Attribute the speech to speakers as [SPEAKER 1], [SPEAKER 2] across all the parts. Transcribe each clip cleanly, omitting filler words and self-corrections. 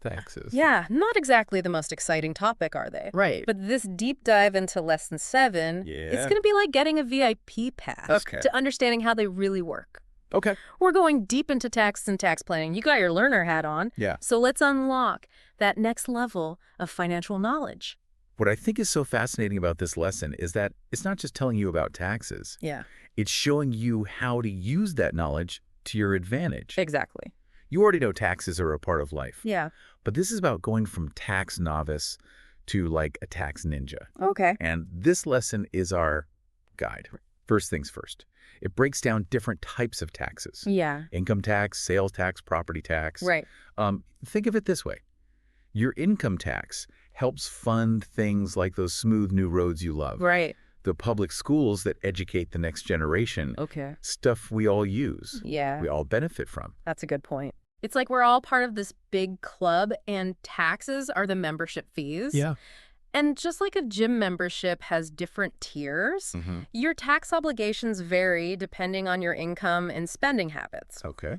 [SPEAKER 1] taxes.
[SPEAKER 2] Yeah, not exactly the most exciting topic, are they?
[SPEAKER 1] Right.
[SPEAKER 2] But this deep dive into Lesson 7, it's going to be like getting a VIP pass to understanding how they really work.
[SPEAKER 1] Okay.
[SPEAKER 2] We're going deep into tax and tax planning. You got your learner hat on.
[SPEAKER 1] Yeah.
[SPEAKER 2] So let's unlock that next level of financial knowledge.
[SPEAKER 1] What I think is so fascinating about this lesson is that it's not just telling you about taxes.
[SPEAKER 2] Yeah.
[SPEAKER 1] It's showing you how to use that knowledge to your advantage.
[SPEAKER 2] Exactly.
[SPEAKER 1] You already know taxes are a part of life.
[SPEAKER 2] Yeah.
[SPEAKER 1] But this is about going from tax novice to like a tax ninja.
[SPEAKER 2] Okay.
[SPEAKER 1] And this lesson is our guide. First things first. It breaks down different types of taxes.
[SPEAKER 2] Yeah.
[SPEAKER 1] Income tax, sales tax, property tax.
[SPEAKER 2] Right.
[SPEAKER 1] Think of it this way. Your income tax helps fund things like those smooth new roads you love.
[SPEAKER 2] Right.
[SPEAKER 1] The public schools that educate the next generation.
[SPEAKER 2] Okay.
[SPEAKER 1] Stuff we all use.
[SPEAKER 2] Yeah.
[SPEAKER 1] We all benefit from.
[SPEAKER 2] That's a good point. It's like we're all part of this big club, and taxes are the membership fees.
[SPEAKER 1] Yeah.
[SPEAKER 2] And just like a gym membership has different tiers, your tax obligations vary depending on your income and spending habits.
[SPEAKER 1] Okay.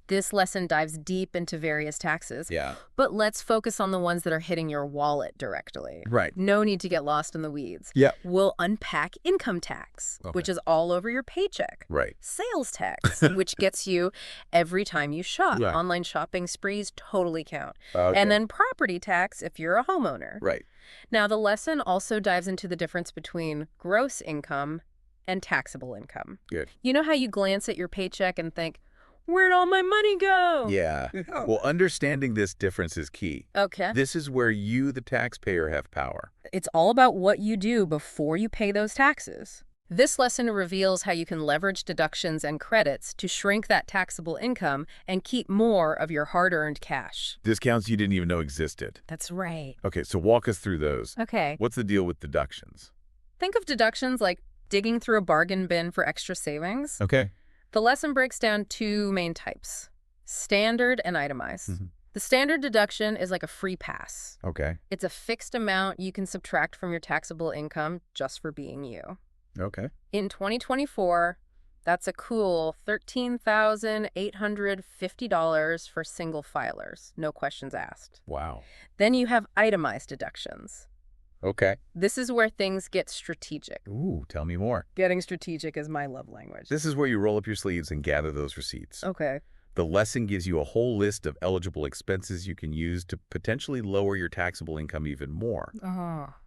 [SPEAKER 2] This lesson dives deep into various taxes.
[SPEAKER 1] Yeah.
[SPEAKER 2] But let's focus on the ones that are hitting your wallet directly.
[SPEAKER 1] Right.
[SPEAKER 2] No need to get lost in the weeds.
[SPEAKER 1] Yeah.
[SPEAKER 2] We'll unpack income tax, which is all over your paycheck.
[SPEAKER 1] Right.
[SPEAKER 2] Sales tax, which gets you every time you shop.
[SPEAKER 1] Yeah.
[SPEAKER 2] Online shopping sprees totally count.
[SPEAKER 1] Okay.
[SPEAKER 2] And then property tax if you're a homeowner.
[SPEAKER 1] Right.
[SPEAKER 2] Now, the lesson also dives into the difference between gross income and taxable income.
[SPEAKER 1] Good.
[SPEAKER 2] You know how you glance at your paycheck and think, where'd all my money go?
[SPEAKER 1] Yeah. Well, understanding this difference is key.
[SPEAKER 2] Okay.
[SPEAKER 1] This is where you, the taxpayer, have power.
[SPEAKER 2] It's all about what you do before you pay those taxes. This lesson reveals how you can leverage deductions and credits to shrink that taxable income and keep more of your hard-earned cash.
[SPEAKER 1] Discounts you didn't even know existed.
[SPEAKER 2] That's right.
[SPEAKER 1] Okay, so walk us through those.
[SPEAKER 2] Okay.
[SPEAKER 1] What's the deal with deductions?
[SPEAKER 2] Think of deductions like digging through a bargain bin for extra savings.
[SPEAKER 1] Okay.
[SPEAKER 2] The lesson breaks down two main types, standard and itemized. The standard deduction is like a free pass.
[SPEAKER 1] Okay.
[SPEAKER 2] It's a fixed amount you can subtract from your taxable income just for being you.
[SPEAKER 1] Okay.
[SPEAKER 2] In 2024, that's a cool $13,850 for single filers, no questions asked.
[SPEAKER 1] Wow.
[SPEAKER 2] Then you have itemized deductions.
[SPEAKER 1] Okay.
[SPEAKER 2] This is where things get strategic.
[SPEAKER 1] Ooh, tell me more.
[SPEAKER 2] Getting strategic is my love language.
[SPEAKER 1] This is where you roll up your sleeves and gather those receipts.
[SPEAKER 2] Okay.
[SPEAKER 1] The lesson gives you a whole list of eligible expenses you can use to potentially lower your taxable income even more.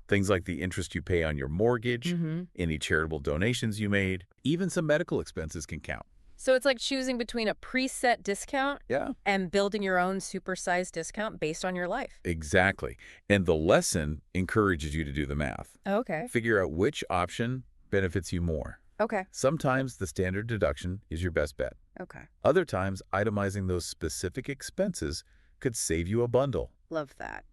[SPEAKER 1] Things like the interest you pay on your mortgage, any charitable donations you made, even some medical expenses can count.
[SPEAKER 2] So it's like choosing between a preset discount and building your own supersized discount based on your life.
[SPEAKER 1] Exactly. And the lesson encourages you to do the math.
[SPEAKER 2] Okay.
[SPEAKER 1] Figure out which option benefits you more.
[SPEAKER 2] Okay.
[SPEAKER 1] Sometimes the standard deduction is your best bet.
[SPEAKER 2] Okay.
[SPEAKER 1] Other times, itemizing those specific expenses could save you a bundle.
[SPEAKER 2] Love that.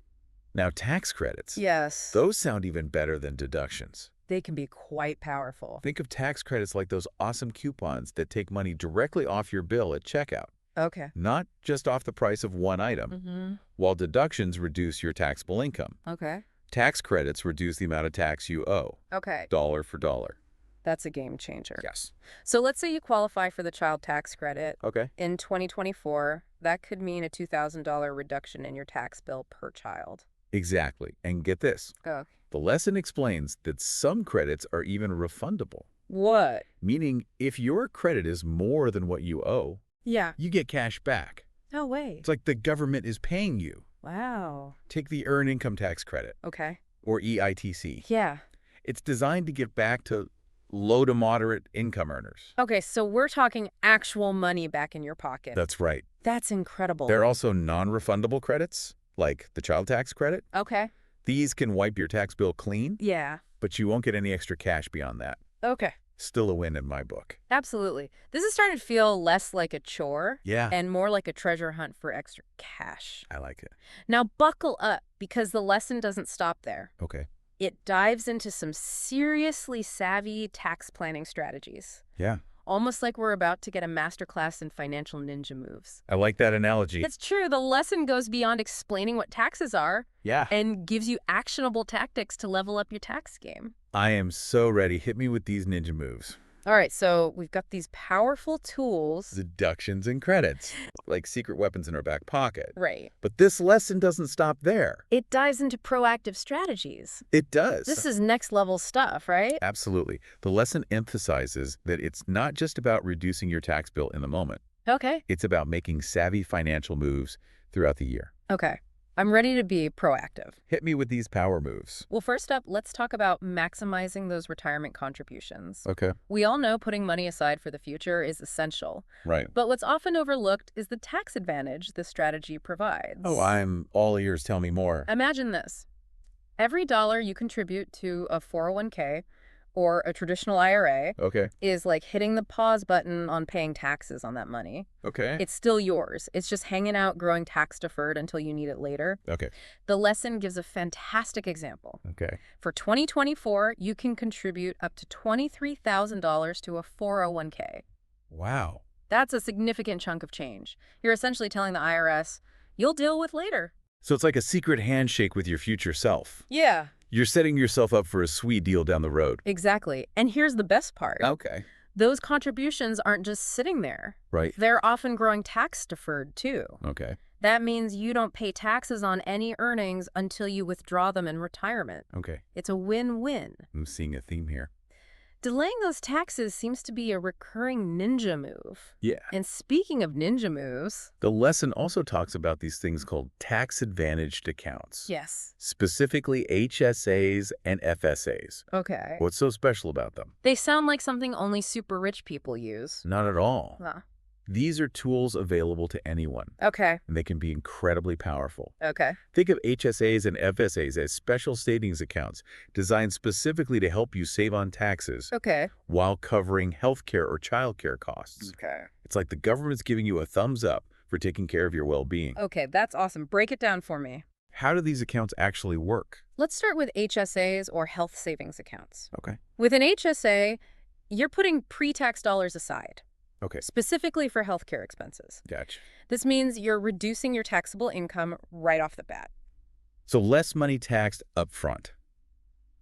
[SPEAKER 1] Now, tax credits.
[SPEAKER 2] Yes.
[SPEAKER 1] Those sound even better than deductions.
[SPEAKER 2] They can be quite powerful.
[SPEAKER 1] Think of tax credits like those awesome coupons that take money directly off your bill at checkout.
[SPEAKER 2] Okay.
[SPEAKER 1] Not just off the price of one item. While deductions reduce your taxable income.
[SPEAKER 2] Okay.
[SPEAKER 1] Tax credits reduce the amount of tax you owe.
[SPEAKER 2] Okay.
[SPEAKER 1] Dollar for dollar.
[SPEAKER 2] That's a game changer.
[SPEAKER 1] Yes.
[SPEAKER 2] So let's say you qualify for the child tax credit.
[SPEAKER 1] Okay.
[SPEAKER 2] In 2024, that could mean a $2,000 reduction in your tax bill per child.
[SPEAKER 1] Exactly. And get this.
[SPEAKER 2] Oh.
[SPEAKER 1] The lesson explains that some credits are even refundable.
[SPEAKER 2] What?
[SPEAKER 1] Meaning, if your credit is more than what you owe,
[SPEAKER 2] Yeah.
[SPEAKER 1] you get cash back.
[SPEAKER 2] No way.
[SPEAKER 1] It's like the government is paying you.
[SPEAKER 2] Wow.
[SPEAKER 1] Take the Earned Income Tax Credit,
[SPEAKER 2] Okay.
[SPEAKER 1] or EITC.
[SPEAKER 2] Yeah.
[SPEAKER 1] It's designed to give back to low to moderate income earners.
[SPEAKER 2] Okay, so we're talking actual money back in your pocket.
[SPEAKER 1] That's right.
[SPEAKER 2] That's incredible.
[SPEAKER 1] There are also non-refundable credits, like the child tax credit.
[SPEAKER 2] Okay.
[SPEAKER 1] These can wipe your tax bill clean,
[SPEAKER 2] Yeah.
[SPEAKER 1] but you won't get any extra cash beyond that.
[SPEAKER 2] Okay.
[SPEAKER 1] Still a win in my book.
[SPEAKER 2] Absolutely. This is starting to feel less like a chore
[SPEAKER 1] Yeah,
[SPEAKER 2] and more like a treasure hunt for extra cash.
[SPEAKER 1] I like it.
[SPEAKER 2] Now buckle up, because the lesson doesn't stop there.
[SPEAKER 1] Okay.
[SPEAKER 2] It dives into some seriously savvy tax planning strategies.
[SPEAKER 1] Yeah,
[SPEAKER 2] Almost like we're about to get a masterclass in financial ninja moves.
[SPEAKER 1] I like that analogy.
[SPEAKER 2] It's true. The lesson goes beyond explaining what taxes are
[SPEAKER 1] Yeah.
[SPEAKER 2] and gives you actionable tactics to level up your tax game.
[SPEAKER 1] I am so ready. Hit me with these ninja moves.
[SPEAKER 2] All right, so we've got these powerful tools.
[SPEAKER 1] Deductions and credits, like secret weapons in our back pocket.
[SPEAKER 2] Right.
[SPEAKER 1] But this lesson doesn't stop there.
[SPEAKER 2] It dives into proactive strategies.
[SPEAKER 1] It does.
[SPEAKER 2] This is next level stuff, right?
[SPEAKER 1] Absolutely. The lesson emphasizes that it's not just about reducing your tax bill in the moment.
[SPEAKER 2] Okay.
[SPEAKER 1] It's about making savvy financial moves throughout the year.
[SPEAKER 2] Okay. I'm ready to be proactive.
[SPEAKER 1] Hit me with these power moves.
[SPEAKER 2] Well, first up, let's talk about maximizing those retirement contributions.
[SPEAKER 1] Okay.
[SPEAKER 2] We all know putting money aside for the future is essential.
[SPEAKER 1] Right.
[SPEAKER 2] But what's often overlooked is the tax advantage this strategy provides.
[SPEAKER 1] Oh, I'm all ears. Tell me more.
[SPEAKER 2] Imagine this. Every dollar you contribute to a 401k or a traditional IRA
[SPEAKER 1] Okay.
[SPEAKER 2] is like hitting the pause button on paying taxes on that money.
[SPEAKER 1] Okay.
[SPEAKER 2] It's still yours. It's just hanging out, growing tax deferred until you need it later.
[SPEAKER 1] Okay.
[SPEAKER 2] The lesson gives a fantastic example.
[SPEAKER 1] Okay.
[SPEAKER 2] For 2024, you can contribute up to $23,000 to a 401k.
[SPEAKER 1] Wow.
[SPEAKER 2] That's a significant chunk of change. You're essentially telling the IRS, you'll deal with later.
[SPEAKER 1] So it's like a secret handshake with your future self.
[SPEAKER 2] Yeah.
[SPEAKER 1] You're setting yourself up for a sweet deal down the road.
[SPEAKER 2] Exactly. And here's the best part.
[SPEAKER 1] Okay.
[SPEAKER 2] Those contributions aren't just sitting there.
[SPEAKER 1] Right.
[SPEAKER 2] They're often growing tax deferred, too.
[SPEAKER 1] Okay.
[SPEAKER 2] That means you don't pay taxes on any earnings until you withdraw them in retirement.
[SPEAKER 1] Okay.
[SPEAKER 2] It's a win-win.
[SPEAKER 1] I'm seeing a theme here.
[SPEAKER 2] Delaying those taxes seems to be a recurring ninja move.
[SPEAKER 1] Yeah.
[SPEAKER 2] And speaking of ninja moves...
[SPEAKER 1] The lesson also talks about these things called tax-advantaged accounts.
[SPEAKER 2] Yes.
[SPEAKER 1] Specifically HSAs and FSAs.
[SPEAKER 2] Okay.
[SPEAKER 1] What's so special about them?
[SPEAKER 2] They sound like something only super rich people use.
[SPEAKER 1] Not at all.
[SPEAKER 2] Huh.
[SPEAKER 1] These are tools available to anyone,
[SPEAKER 2] Okay.
[SPEAKER 1] and they can be incredibly powerful.
[SPEAKER 2] Okay.
[SPEAKER 1] Think of HSAs and FSAs as special savings accounts designed specifically to help you save on taxes
[SPEAKER 2] Okay.
[SPEAKER 1] while covering healthcare or childcare costs.
[SPEAKER 2] Okay.
[SPEAKER 1] It's like the government's giving you a thumbs up for taking care of your well-being.
[SPEAKER 2] Okay, that's awesome. Break it down for me.
[SPEAKER 1] How do these accounts actually work?
[SPEAKER 2] Let's start with HSAs or health savings accounts.
[SPEAKER 1] Okay.
[SPEAKER 2] With an HSA, you're putting pre-tax dollars aside,
[SPEAKER 1] Okay.
[SPEAKER 2] specifically for healthcare expenses.
[SPEAKER 1] Gotcha.
[SPEAKER 2] This means you're reducing your taxable income right off the bat.
[SPEAKER 1] So less money taxed up front.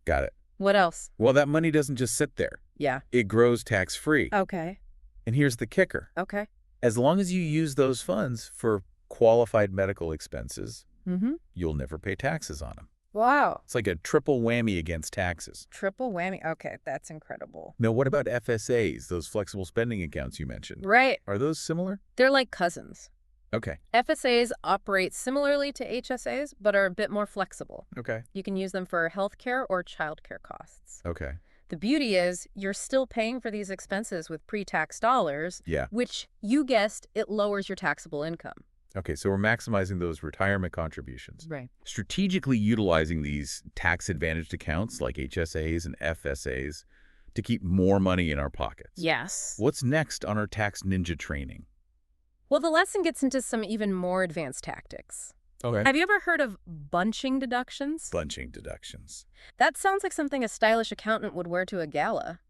[SPEAKER 1] Got it.
[SPEAKER 2] What else?
[SPEAKER 1] Well, that money doesn't just sit there.
[SPEAKER 2] Yeah.
[SPEAKER 1] It grows tax-free.
[SPEAKER 2] Okay.
[SPEAKER 1] And here's the kicker.
[SPEAKER 2] Okay.
[SPEAKER 1] As long as you use those funds for qualified medical expenses,
[SPEAKER 2] Mm-hmm.
[SPEAKER 1] you'll never pay taxes on them.
[SPEAKER 2] Wow.
[SPEAKER 1] It's like a triple whammy against taxes.
[SPEAKER 2] Triple whammy. Okay, that's incredible.
[SPEAKER 1] Now, what about FSAs, those flexible spending accounts you mentioned?
[SPEAKER 2] Right.
[SPEAKER 1] Are those similar?
[SPEAKER 2] They're like cousins.
[SPEAKER 1] Okay.
[SPEAKER 2] FSAs operate similarly to HSAs, but are a bit more flexible.
[SPEAKER 1] Okay.
[SPEAKER 2] You can use them for healthcare or childcare costs.
[SPEAKER 1] Okay.
[SPEAKER 2] The beauty is you're still paying for these expenses with pre-tax dollars,
[SPEAKER 1] Yeah.
[SPEAKER 2] which, you guessed, it lowers your taxable income.
[SPEAKER 1] Okay, so we're maximizing those retirement contributions.
[SPEAKER 2] Right.
[SPEAKER 1] Strategically utilizing these tax-advantaged accounts like HSAs and FSAs to keep more money in our pockets.
[SPEAKER 2] Yes.
[SPEAKER 1] What's next on our tax ninja training?
[SPEAKER 2] Well, the lesson gets into some even more advanced tactics.
[SPEAKER 1] Okay.
[SPEAKER 2] Have you ever heard of bunching deductions?
[SPEAKER 1] Bunching deductions.
[SPEAKER 2] That sounds like something a stylish accountant would wear to a gala.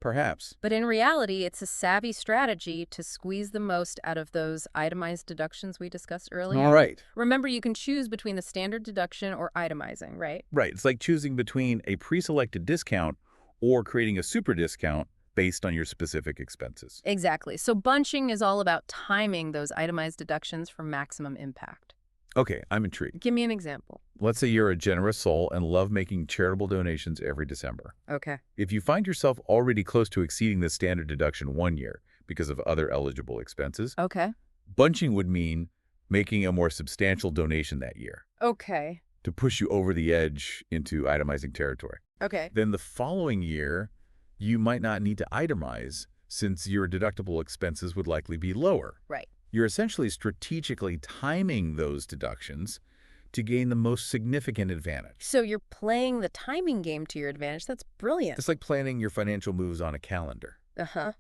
[SPEAKER 1] Perhaps.
[SPEAKER 2] But in reality, it's a savvy strategy to squeeze the most out of those itemized deductions we discussed earlier.
[SPEAKER 1] All right.
[SPEAKER 2] Remember, you can choose between the standard deduction or itemizing, right?
[SPEAKER 1] Right. It's like choosing between a pre-selected discount or creating a super discount based on your specific expenses.
[SPEAKER 2] Exactly. So bunching is all about timing those itemized deductions for maximum impact.
[SPEAKER 1] Okay, I'm intrigued.
[SPEAKER 2] Give me an example.
[SPEAKER 1] Let's say you're a generous soul and love making charitable donations every December.
[SPEAKER 2] Okay.
[SPEAKER 1] If you find yourself already close to exceeding the standard deduction one year because of other eligible expenses,
[SPEAKER 2] Okay.
[SPEAKER 1] bunching would mean making a more substantial donation that year
[SPEAKER 2] Okay.
[SPEAKER 1] to push you over the edge into itemizing territory.
[SPEAKER 2] Okay.
[SPEAKER 1] Then the following year, you might not need to itemize since your deductible expenses would likely be lower.
[SPEAKER 2] Right.
[SPEAKER 1] You're essentially strategically timing those deductions to gain the most significant advantage.
[SPEAKER 2] So you're playing the timing game to your advantage. That's brilliant.
[SPEAKER 1] It's like planning your financial moves on a calendar,
[SPEAKER 2] Uh-huh.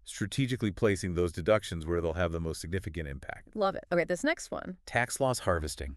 [SPEAKER 1] strategically placing those deductions where they'll have the most significant impact.
[SPEAKER 2] Love it. Okay, this next one.
[SPEAKER 1] Tax loss harvesting.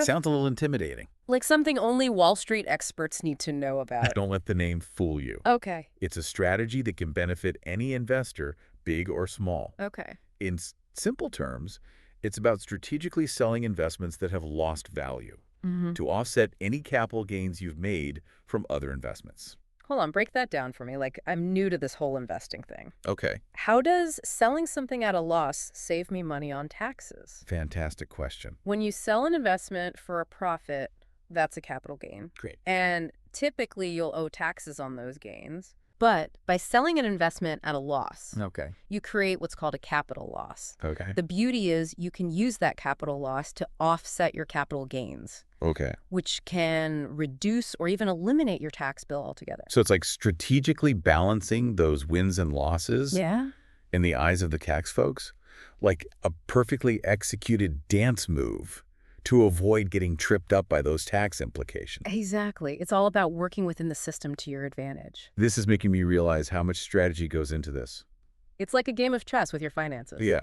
[SPEAKER 1] Sounds a little intimidating.
[SPEAKER 2] Like something only Wall Street experts need to know about.
[SPEAKER 1] Don't let the name fool you.
[SPEAKER 2] Okay.
[SPEAKER 1] It's a strategy that can benefit any investor, big or small.
[SPEAKER 2] Okay.
[SPEAKER 1] In simple terms, it's about strategically selling investments that have lost value
[SPEAKER 2] Mm-hmm.
[SPEAKER 1] to offset any capital gains you've made from other investments.
[SPEAKER 2] Hold on, break that down for me. Like, I'm new to this whole investing thing.
[SPEAKER 1] Okay.
[SPEAKER 2] How does selling something at a loss save me money on taxes?
[SPEAKER 1] Fantastic question.
[SPEAKER 2] When you sell an investment for a profit, that's a capital gain.
[SPEAKER 1] Great.
[SPEAKER 2] And typically you'll owe taxes on those gains. But by selling an investment at a loss,
[SPEAKER 1] Okay.
[SPEAKER 2] you create what's called a capital loss.
[SPEAKER 1] Okay.
[SPEAKER 2] The beauty is you can use that capital loss to offset your capital gains,
[SPEAKER 1] Okay.
[SPEAKER 2] which can reduce or even eliminate your tax bill altogether.
[SPEAKER 1] So it's like strategically balancing those wins and losses
[SPEAKER 2] Yeah.
[SPEAKER 1] in the eyes of the tax folks, like a perfectly executed dance move to avoid getting tripped up by those tax implications.
[SPEAKER 2] Exactly. It's all about working within the system to your advantage.
[SPEAKER 1] This is making me realize how much strategy goes into this.
[SPEAKER 2] It's like a game of chess with your finances.
[SPEAKER 1] Yeah.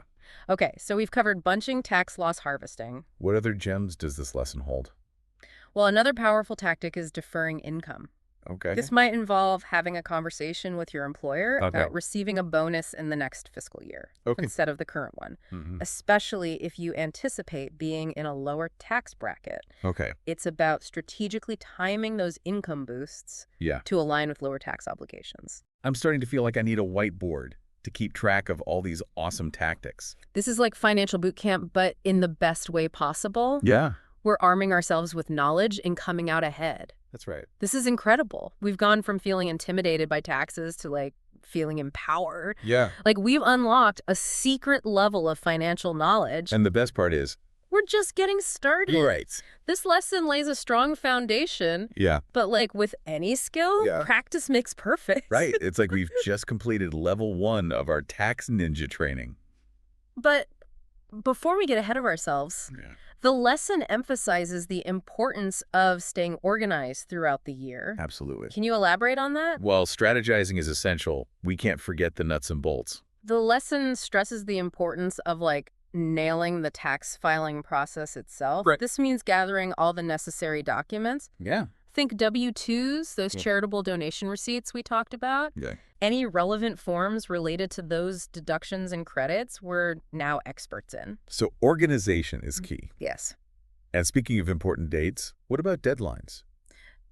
[SPEAKER 2] Okay, so we've covered bunching, tax loss harvesting.
[SPEAKER 1] What other gems does this lesson hold?
[SPEAKER 2] Well, another powerful tactic is deferring income.
[SPEAKER 1] Okay.
[SPEAKER 2] This might involve having a conversation with your employer
[SPEAKER 1] Okay.
[SPEAKER 2] about receiving a bonus in the next fiscal year
[SPEAKER 1] Okay.
[SPEAKER 2] instead of the current one, especially if you anticipate being in a lower tax bracket.
[SPEAKER 1] Okay.
[SPEAKER 2] It's about strategically timing those income boosts
[SPEAKER 1] Yeah.
[SPEAKER 2] to align with lower tax obligations.
[SPEAKER 1] I'm starting to feel like I need a whiteboard to keep track of all these awesome tactics.
[SPEAKER 2] This is like financial boot camp, but in the best way possible.
[SPEAKER 1] Yeah.
[SPEAKER 2] We're arming ourselves with knowledge and coming out ahead.
[SPEAKER 1] That's right.
[SPEAKER 2] This is incredible. We've gone from feeling intimidated by taxes to like feeling empowered.
[SPEAKER 1] Yeah.
[SPEAKER 2] Like we've unlocked a secret level of financial knowledge.
[SPEAKER 1] And the best part is,
[SPEAKER 2] We're just getting started.
[SPEAKER 1] right.
[SPEAKER 2] This lesson lays a strong foundation,
[SPEAKER 1] Yeah.
[SPEAKER 2] but like with any skill,
[SPEAKER 1] Yeah.
[SPEAKER 2] practice makes perfect.
[SPEAKER 1] Right. It's like we've just completed level 1 of our tax ninja training.
[SPEAKER 2] But before we get ahead of ourselves,
[SPEAKER 1] Yeah.
[SPEAKER 2] the lesson emphasizes the importance of staying organized throughout the year.
[SPEAKER 1] Absolutely.
[SPEAKER 2] Can you elaborate on that?
[SPEAKER 1] While strategizing is essential, we can't forget the nuts and bolts.
[SPEAKER 2] The lesson stresses the importance of like nailing the tax filing process itself.
[SPEAKER 1] Right.
[SPEAKER 2] This means gathering all the necessary documents.
[SPEAKER 1] Yeah.
[SPEAKER 2] Think W-2s, those
[SPEAKER 1] Yeah.
[SPEAKER 2] charitable donation receipts we talked about.
[SPEAKER 1] Yeah.
[SPEAKER 2] Any relevant forms related to those deductions and credits we're now experts in.
[SPEAKER 1] So organization is key.
[SPEAKER 2] Yes.
[SPEAKER 1] And speaking of important dates, what about deadlines?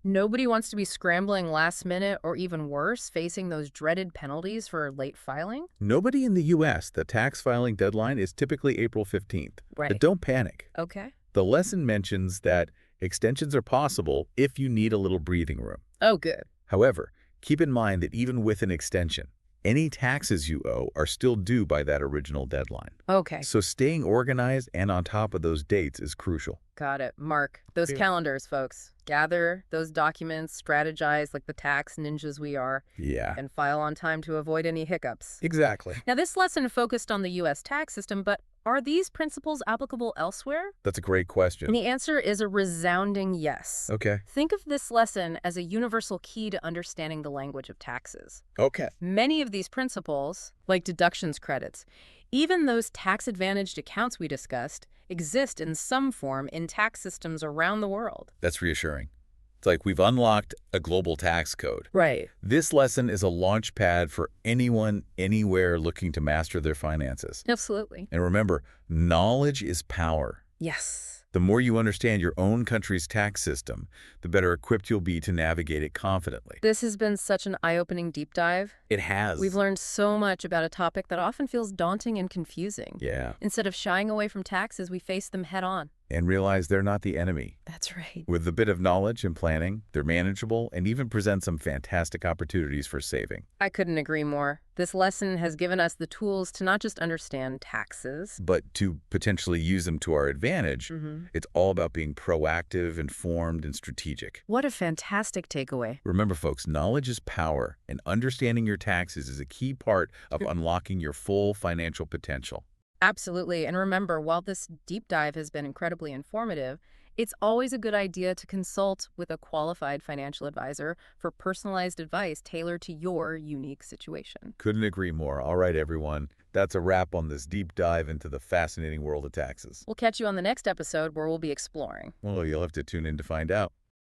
[SPEAKER 2] Nobody wants to be scrambling last minute or even worse, facing those dreaded penalties for late filing.
[SPEAKER 1] Nobody in the U.S., the tax filing deadline is typically April 15th.
[SPEAKER 2] Right.
[SPEAKER 1] But don't panic.
[SPEAKER 2] Okay.
[SPEAKER 1] The lesson mentions that extensions are possible if you need a little breathing room.
[SPEAKER 2] Oh, good.
[SPEAKER 1] However, keep in mind that even with an extension, any taxes you owe are still due by that original deadline.
[SPEAKER 2] Okay.
[SPEAKER 1] So staying organized and on top of those dates is crucial.
[SPEAKER 2] Got it. Mark those
[SPEAKER 1] Yeah.
[SPEAKER 2] calendars, folks. Gather those documents, strategize like the tax ninjas we are,
[SPEAKER 1] Yeah.
[SPEAKER 2] and file on time to avoid any hiccups.
[SPEAKER 1] Exactly.
[SPEAKER 2] Now, this lesson focused on the U.S. tax system, but are these principles applicable elsewhere?
[SPEAKER 1] That's a great
[SPEAKER 2] And
[SPEAKER 1] question.
[SPEAKER 2] the answer is a resounding yes.
[SPEAKER 1] Okay.
[SPEAKER 2] Think of this lesson as a universal key to understanding the language of taxes.
[SPEAKER 1] Okay.
[SPEAKER 2] Many of these principles, like deductions credits, even those tax-advantaged accounts we discussed, exist in some form in tax systems around the world.
[SPEAKER 1] That's reassuring. It's like we've unlocked a global tax code.
[SPEAKER 2] Right.
[SPEAKER 1] This lesson is a launch pad for anyone, anywhere looking to master their finances.
[SPEAKER 2] Absolutely.
[SPEAKER 1] And remember, knowledge is power.
[SPEAKER 2] Yes.
[SPEAKER 1] The more you understand your own country's tax system, the better equipped you'll be to navigate it confidently.
[SPEAKER 2] This has been such an eye-opening deep dive.
[SPEAKER 1] It has.
[SPEAKER 2] We've learned so much about a topic that often feels daunting and confusing.
[SPEAKER 1] Yeah.
[SPEAKER 2] Instead of shying away from taxes, we face them head on.
[SPEAKER 1] And realize they're not the enemy.
[SPEAKER 2] That's right.
[SPEAKER 1] With a bit of knowledge and planning, they're manageable and even present some fantastic opportunities for saving.
[SPEAKER 2] I couldn't agree more. This lesson has given us the tools to not just understand taxes,
[SPEAKER 1] But to potentially use them to our advantage, it's all about being proactive, informed, and strategic.
[SPEAKER 2] What a fantastic takeaway.
[SPEAKER 1] Remember, folks, knowledge is power, and understanding your taxes is a key part of unlocking your full financial potential.
[SPEAKER 2] Absolutely. And remember, while this deep dive has been incredibly informative, it's always a good idea to consult with a qualified financial advisor for personalized advice tailored to your unique situation.
[SPEAKER 1] Couldn't agree more. All right, everyone. That's a wrap on this deep dive into the fascinating world of taxes.
[SPEAKER 2] We'll catch you on the next episode where we'll be exploring
[SPEAKER 1] Well, you'll have to tune in to find out.